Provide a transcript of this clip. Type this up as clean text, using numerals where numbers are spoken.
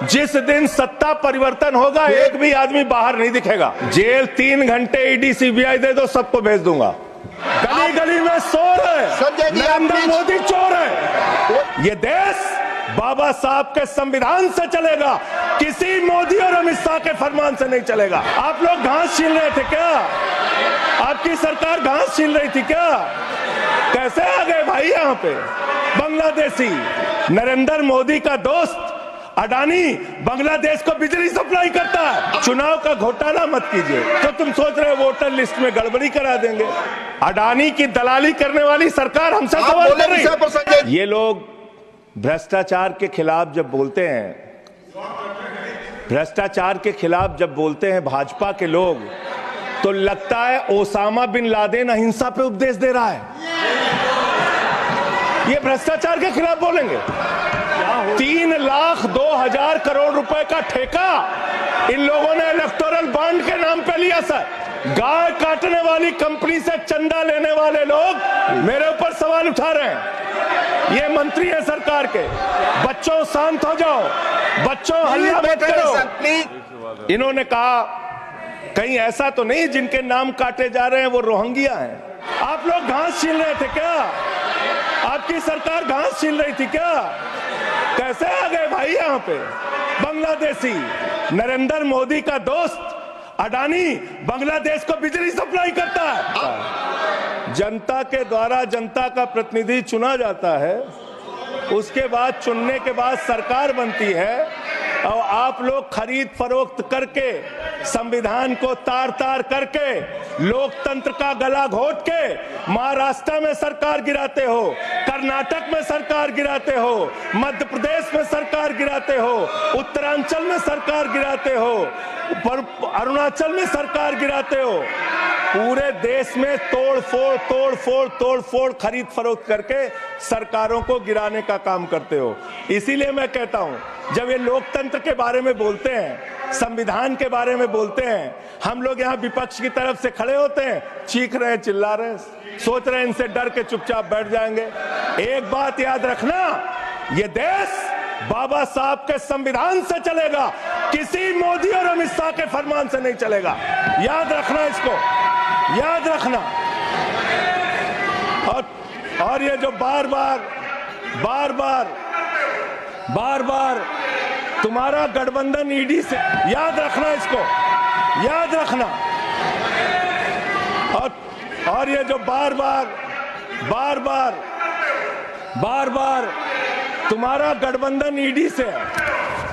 जिस दिन सत्ता परिवर्तन होगा एक भी आदमी बाहर नहीं दिखेगा। जेल 3 घंटे ईडी सीबीआई दे दो, सबको भेज दूंगा। गली गली में शोर है, नरेंद्र मोदी चोर है। ये देश बाबा साहब के संविधान से चलेगा, किसी मोदी और अमित शाह के फरमान से नहीं चलेगा। आप लोग घास छीन रहे थे क्या? आपकी सरकार घास छीन रही थी क्या? कैसे आ गए भाई यहाँ पे? बांग्लादेशी नरेंद्र मोदी का दोस्त अडानी बांग्लादेश को बिजली सप्लाई करता है। चुनाव का घोटाला मत कीजिए। तो तुम सोच रहे हो वोटर लिस्ट में गड़बड़ी करा देंगे? अडानी की दलाली करने वाली सरकार हमसे सवाल कर रही है। ये लोग भ्रष्टाचार के खिलाफ जब बोलते हैं, भ्रष्टाचार के खिलाफ जब बोलते हैं भाजपा के लोग, तो लगता है ओसामा बिन लादेन अहिंसा पे उपदेश दे रहा है। ये भ्रष्टाचार के खिलाफ बोलेंगे। 3,02,000 करोड़ रुपए का ठेका इन लोगों ने इलेक्टोरल बॉन्ड के नाम पे लिया। सर, गाय काटने वाली कंपनी से चंदा लेने वाले लोग मेरे ऊपर सवाल उठा रहे हैं। ये मंत्री है सरकार के। बच्चों शांत हो जाओ, बच्चों हल्ला मत करो। इन्होंने कहा कहीं ऐसा तो नहीं जिनके नाम काटे जा रहे हैं वो रोहिंग्या हैं। आप लोग घास छीन रहे थे क्या? आपकी सरकार घास छीन रही थी क्या? कैसे आ गए भाई यहाँ पे? बांग्लादेशी नरेंद्र मोदी का दोस्त अडानी बांग्लादेश को बिजली सप्लाई करता है। जनता के द्वारा जनता का प्रतिनिधि चुना जाता है, उसके बाद चुनने के बाद सरकार बनती है, और आप लोग खरीद फरोख्त करके संविधान को तार तार करके लोकतंत्र का गला घोट के महाराष्ट्र में सरकार गिराते हो, कर्नाटक में सरकार गिराते हो, मध्य प्रदेश में सरकार गिराते हो, उत्तरांचल में सरकार गिराते हो, अरुणाचल में सरकार गिराते हो। पूरे देश में तोड़ फोड़ खरीद फरोख्त करके सरकारों को गिराने का काम करते हो। इसीलिए मैं कहता हूं, जब ये लोकतंत्र के बारे में बोलते हैं, संविधान के बारे में बोलते हैं, हम लोग यहाँ विपक्ष की तरफ से खड़े होते हैं, चीख रहे हैं, चिल्ला रहे हैं, सोच रहे हैं इनसे डर के चुपचाप बैठ जाएंगे। एक बात याद रखना, ये देश बाबा साहब के संविधान से चलेगा, किसी मोदी और अमित शाह के फरमान से नहीं चलेगा। याद रखना, इसको याद रखना। और ये जो बार बार तुम्हारा गठबंधन ईडी से, याद रखना, इसको याद रखना। और ये जो बार बार तुम्हारा गठबंधन ईडी से है।